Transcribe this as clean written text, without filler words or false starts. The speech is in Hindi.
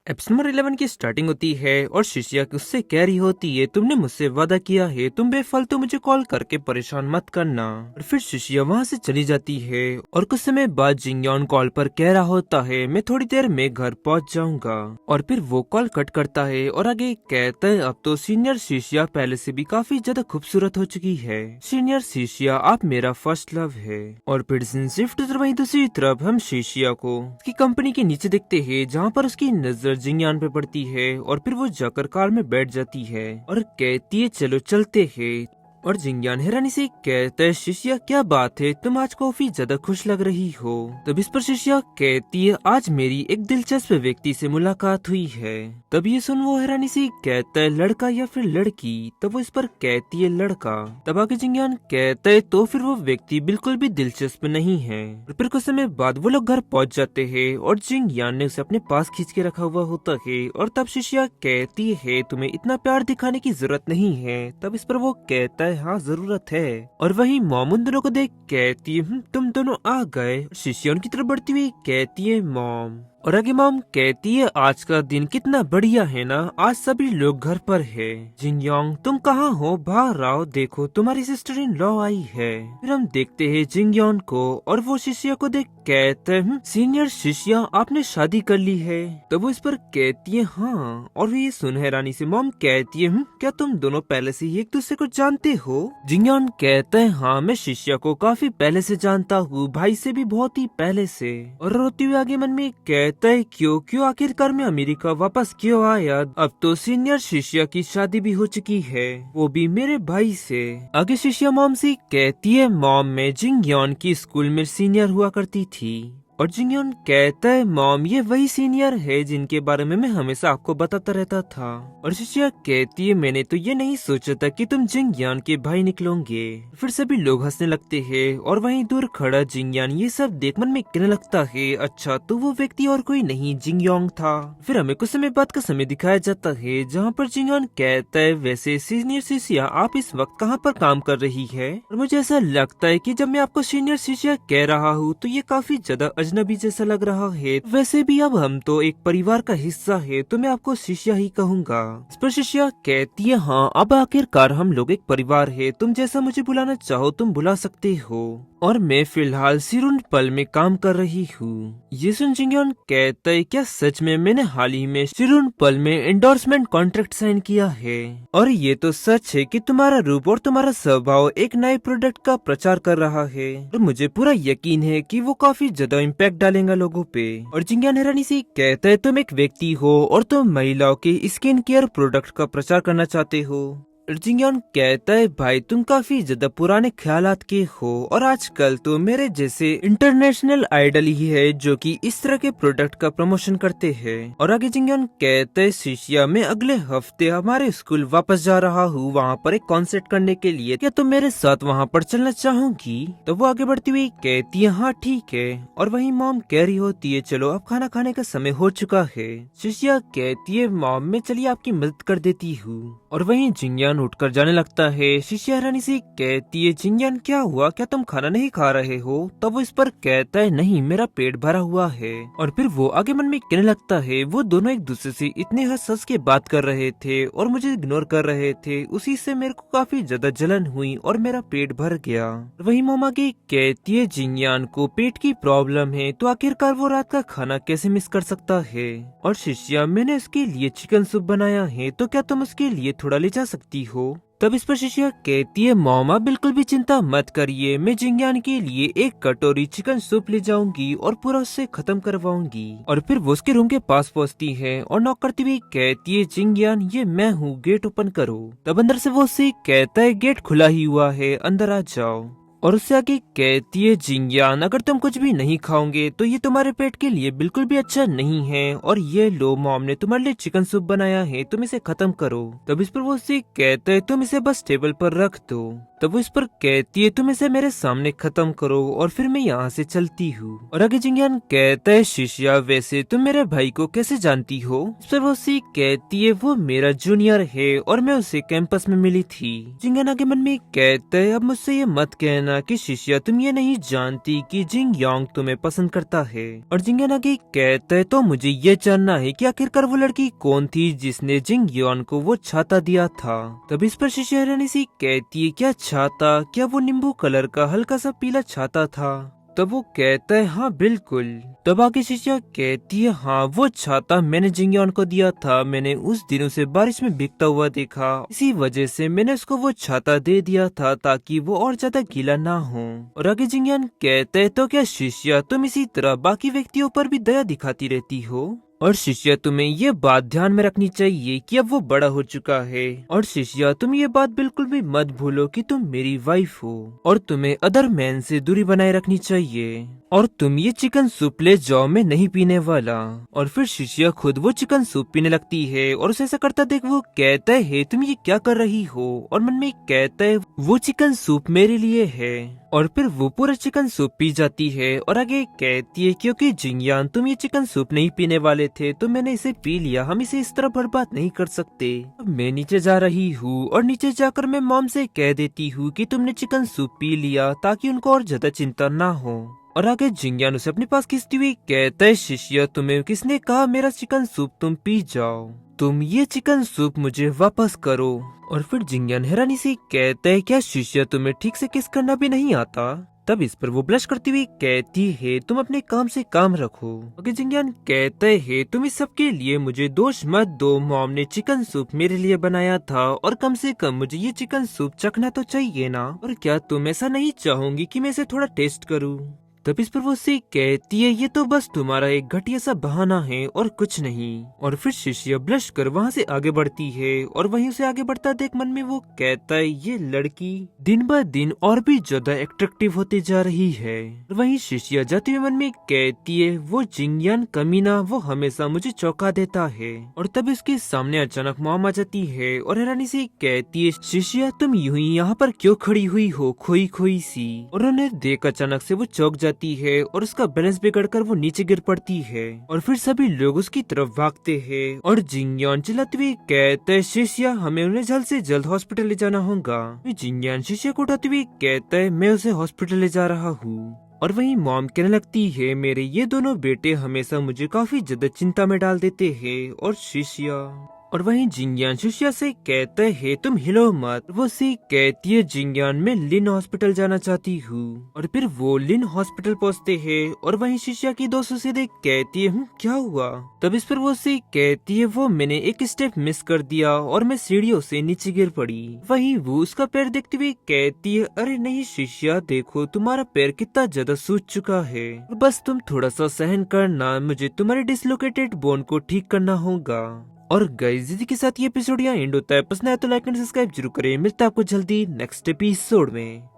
एपिसोड नंबर 11 की स्टार्टिंग होती है और शिष्या उससे कह रही होती है, तुमने मुझसे वादा किया है, तुम बेफालतू मुझे कॉल करके परेशान मत करना। और फिर शिष्या वहाँ से चली जाती है और कुछ समय बाद जिंगयॉन कॉल पर कह रहा होता है, मैं थोड़ी देर में घर पहुँच जाऊंगा। और फिर वो कॉल कट करता है और आगे कहता है, अब तो सीनियर शिष्या पहले से भी काफी ज्यादा खूबसूरत हो चुकी है। सीनियर शिष्या आप मेरा फर्स्ट लव है। और फिर शिफ्ट वहीं दूसरी तरफ हम शिष्या को उसकी कंपनी के नीचे देखते हैं, जहाँ पर उसकी नजर जिंगयान पे पड़ती है और फिर वो जाकर कार में बैठ जाती है और कहती है चलो चलते हैं। और जिंगयान हैरानी से कहता है, शिष्या क्या बात है, तुम आज काफी ज्यादा खुश लग रही हो। तब इस पर शिष्या कहती है, आज मेरी एक दिलचस्प व्यक्ति से मुलाकात हुई है। तब ये सुन वो हैरानी से कहता है, लड़का या फिर लड़की। तब वो इस पर कहती है लड़का। तब आगे जिंगयान कहता है, तो फिर वो व्यक्ति बिल्कुल भी दिलचस्प नहीं है। और फिर कुछ समय बाद वो लोग घर पहुंच जाते हैं और जिंगयान ने उसे अपने पास खींच के रखा हुआ होता है। और तब शिष्या कहती है, तुम्हें इतना प्यार दिखाने की जरूरत नहीं है। तब इस पर वो कहता है, हाँ जरूरत है। और वही मॉम उन दोनों को देख कहती है, तुम दोनों आ गए। शिष्या उनकी तरफ बढ़ती हुई कहती है मॉम। और आगे मॉम कहती है, आज का दिन कितना बढ़िया है ना, आज सभी लोग घर पर है। जिंगयोंग तुम कहाँ हो, बाहर आओ, देखो तुम्हारी सिस्टर इन लॉ आई है। फिर हम देखते हैं जिंगयोंग को और वो शिष्या को देख कहते हैं, सीनियर शिष्या आपने शादी कर ली है। तो वो इस पर कहती है हाँ। और ये सुन हैरानी से मॉम कहती है, क्या तुम दोनों पहले से ही एक दूसरे को जानते हो। जिंगयोंग कहता है, हाँ मैं शिष्या को काफी पहले से जानता हूँ, भाई से भी बहुत ही पहले से। और रोती हुई आगे मन में कहता है, क्यों क्यों आखिरकार मैं अमेरिका वापस क्यों आया, अब तो सीनियर शिष्या की शादी भी हो चुकी है, वो भी मेरे भाई से। आगे शिष्या मॉम से कहती है, मॉम मैं जिंगयोन की स्कूल में सीनियर हुआ करती थी। और जिंगयोन कहता है, मॉम ये वही सीनियर है जिनके बारे में मैं हमेशा आपको बताता रहता था। और शिष्या कहती है, मैंने तो ये नहीं सोचा था कि तुम जिंगयान के भाई निकलोगे। फिर सभी लोग हंसने लगते हैं और वहीं दूर खड़ा जिंगयान ये सब देख मन में कहने लगता है, अच्छा तो वो व्यक्ति और कोई नहीं जिंगयोंग था। फिर हमें कुछ समय बाद का समय दिखाया जाता है, जहाँ पर जिंगयान कहता है, वैसे सीनियर शिष्या आप इस वक्त कहाँ पर काम कर रही है। और मुझे ऐसा लगता है कि जब मैं आपको सीनियर शिष्या कह रहा हूँ तो ये काफी ज्यादा अजनबी जैसा लग रहा है। वैसे भी अब हम तो एक परिवार का हिस्सा है, तो मैं आपको शिष्या ही कहूँगा। इस पर शिष्या कहती है, हाँ अब आखिरकार हम लोग एक परिवार है, तुम जैसा मुझे बुलाना चाहो तुम बुला सकते हो। और मैं फिलहाल सिरुन पल में काम कर रही हूँ। ये सुन जिंगयोन कहता है, क्या सच में मैंने हाल ही में सिरुन पल में एंडोर्समेंट कॉन्ट्रैक्ट साइन किया है। और ये तो सच है कि तुम्हारा रूप और तुम्हारा स्वभाव एक नए प्रोडक्ट का प्रचार कर रहा है और मुझे पूरा यकीन है कि वो काफी ज्यादा इम्पैक्ट डालेगा लोगों पे। और जिंगयान हैरानी से कहता है, तुम एक व्यक्ति हो और तुम महिलाओं के स्किन केयर प्रोडक्ट का प्रचार करना चाहते हो। जिंगयोन कहता है, भाई तुम काफी ज्यादा पुराने ख्यालात के हो और आजकल तो मेरे जैसे इंटरनेशनल आइडल ही है जो कि इस तरह के प्रोडक्ट का प्रमोशन करते हैं। और आगे जिंगयोन कहता है, शिष्या मैं अगले हफ्ते हमारे स्कूल वापस जा रहा हूँ, वहाँ पर एक कॉन्सर्ट करने के लिए, क्या तुम मेरे साथ वहाँ पर चलना चाहोगी। तो वो आगे बढ़ती हुई कहती है, हाँ ठीक है। और वही मॉम कह रही होती है, चलो अब खाना खाने का समय हो चुका है। शिष्या कहती है, मॉम मैं चलिए आपकी मदद कर देती हूँ। और वहीं जिंगयान उठकर जाने लगता है। शिष्या हैरानी से कहती है, जिंगयान क्या हुआ, क्या तुम खाना नहीं खा रहे हो। तब वो इस पर कहता है, नहीं मेरा पेट भरा हुआ है। और फिर वो आगे मन में कहने लगता है, वो दोनों एक दूसरे से इतने हंस हंस के बात कर रहे थे और मुझे इग्नोर कर रहे थे, उसी से मेरे को काफी ज्यादा जलन हुई और मेरा पेट भर गया। वही मोमा की कहती है, जिंगयान को पेट की प्रॉब्लम है तो आखिरकार वो रात का खाना कैसे मिस कर सकता है। और शिष्या मैंने उसके लिए चिकन सूप बनाया है, तो क्या तुम उसके लिए थोड़ा ले जा सकती हो। तब इस पर शिष्या कहती है, मॉमा बिल्कुल भी चिंता मत करिए, मैं जिंगयान के लिए एक कटोरी चिकन सूप ले जाऊंगी और पूरा उससे खत्म करवाऊंगी। और फिर वो उसके रूम के पास पहुंचती है और नॉक करती हुई कहती है, जिंगयान ये मैं हूँ, गेट ओपन करो। तब अंदर से वो उससे कहता है, गेट खुला ही हुआ है, अंदर आ जाओ। और उससे आगे कहती है, जिंगयान अगर तुम कुछ भी नहीं खाओगे तो ये तुम्हारे पेट के लिए बिल्कुल भी अच्छा नहीं है, और ये लो मॉम ने तुम्हारे लिए चिकन सूप बनाया है, तुम इसे खत्म करो। तब इस पर वो उससे कहता है, तुम इसे बस टेबल पर रख दो। तब वो इस पर कहती है तुम इसे मेरे सामने खत्म करो और फिर मैं यहाँ से चलती हूँ। और आगे जिंगयान कहता है शिष्या वैसे तुम मेरे भाई को कैसे जानती हो? इस पर वो सी कहती है वो मेरा जूनियर है और मैं उसे कैंपस में मिली थी। जिंगयान आगे मन में कहता है अब मुझसे ये मत कहना कि शिष्या तुम ये नहीं जानती कि जिंग योंग तुम्हें पसंद करता है। और जिंगयान आगे कहता है तो मुझे ये जानना है कि आखिरकार वो लड़की कौन थी जिसने जिंग योन को वो छाता दिया था। तब इस पर शिष्या हैरानी सी कहती है क्या छाता, क्या वो नींबू कलर का हल्का सा पीला छाता था? तब वो कहता है हाँ बिल्कुल। तब आगे शिष्या कहती है हाँ वो छाता मैंने जिंगयान को दिया था, मैंने उस दिन उसे बारिश में भीगता हुआ देखा, इसी वजह से मैंने उसको वो छाता दे दिया था ताकि वो और ज्यादा गीला ना हो। और आगे जिंगयान कहते है तो क्या शिष्या तुम इसी तरह बाकी व्यक्तियों पर भी दया दिखाती रहती हो? और शिष्या तुम्हें ये बात ध्यान में रखनी चाहिए कि अब वो बड़ा हो चुका है। और शिष्या तुम ये बात बिल्कुल भी मत भूलो कि तुम मेरी वाइफ हो और तुम्हें अदर मैन से दूरी बनाए रखनी चाहिए। और तुम ये चिकन सूप ले जाओ, मैं नहीं पीने वाला। और फिर शिष्या खुद वो चिकन सूप पीने लगती है और उसे ऐसा करता देख वो कहता है तुम ये क्या कर रही हो? और मन में कहता है वो चिकन सूप मेरे लिए है। और फिर वो पूरा चिकन सूप पी जाती है और आगे कहती है क्योंकि जिंगयान तुम ये चिकन सूप नहीं पीने वाले थे तो मैंने इसे पी लिया, हम इसे इस तरह बर्बाद नहीं कर सकते। अब मैं नीचे जा रही हूँ और नीचे जाकर मैं मॉम से कह देती हूँ कि तुमने चिकन सूप पी लिया ताकि उनको और ज्यादा चिंता ना हो। और आगे जिंगयान उसे अपने पास खींचती हुई कहता है शिष्या तुम्हें किसने कहा मेरा चिकन सूप तुम पी जाओ, तुम ये चिकन सूप मुझे वापस करो। और फिर जिंगयान हैरानी से कहता है क्या शिष्या तुम्हें ठीक से किस करना भी नहीं आता? तब इस पर वो ब्लश करती हुई कहती है तुम अपने काम से काम रखो। आगे जिंगयान कहता है तुम इस सब के लिए मुझे दोष मत दो, मॉम ने चिकन सूप मेरे लिए बनाया था और कम से कम मुझे ये चिकन सूप चखना तो चाहिए ना। और क्या तुम ऐसा नहीं चाहोगी कि मैं इसे थोड़ा टेस्ट करूँ? तब इस पर वो उससे कहती है ये तो बस तुम्हारा एक घटिया सा बहाना है और कुछ नहीं। और फिर शिष्या ब्लश कर वहाँ से आगे बढ़ती है और वहीं से आगे बढ़ता देख मन में वो कहता है ये लड़की दिन ब दिन और भी ज्यादा एट्रैक्टिव होती जा रही है। और वहीं शिष्या जाते हुए मन में कहती है वो जिंगयान कमीना वो हमेशा मुझे चौंका देता है। और तब उसके सामने अचानक मॉम आ जाती है और हैरानी से कहती है शिष्या तुम यूं ही यहाँ पर क्यों खड़ी हुई हो खोई खोई सी? और उन्हें देख अचानक से वो चौंक जाती है और उसका बैलेंस बिगड़कर वो नीचे गिर पड़ती है। और फिर सभी लोग उसकी तरफ भागते हैं और जिंगयान चिल्लाते हुए कहता है शिष्या हमें उन्हें जल्द से जल्द हॉस्पिटल ले जाना होगा। जिंगयान शिष्या को उठाते हुए कहता है मैं उसे हॉस्पिटल ले जा रहा हूँ। और वहीं मॉम कहने लगती है मेरे ये दोनों बेटे हमेशा मुझे काफी ज्यादा चिंता में डाल देते हैं। और शिष्या और वहीं जिंगयान शिष्या से कहते है तुम हिलो मत। वो सी कहती है जिंगयान मैं लिन हॉस्पिटल जाना चाहती हूँ। और फिर वो लिन हॉस्पिटल पहुँचते हैं और वहीं शिष्या की दोस्तों से देख कहती है क्या हुआ? तब इस पर वो सी कहती है वो मैंने एक स्टेप मिस कर दिया और मैं सीढ़ियों से नीचे गिर पड़ी। वहीं वो उसका पैर देखते हुए कहती है अरे नहीं शिष्या देखो तुम्हारा पैर कितना ज्यादा सूज चुका है, बस तुम थोड़ा सा सहन करना, मुझे तुम्हारे डिसलोकेटेड बोन को ठीक करना होगा। और गाइस इसी के साथ ये एपिसोड यहाँ एंड होता है। पसंद आया तो लाइक एंड सब्सक्राइब जरूर करें। मिलता है आपको जल्दी नेक्स्ट एपिसोड में।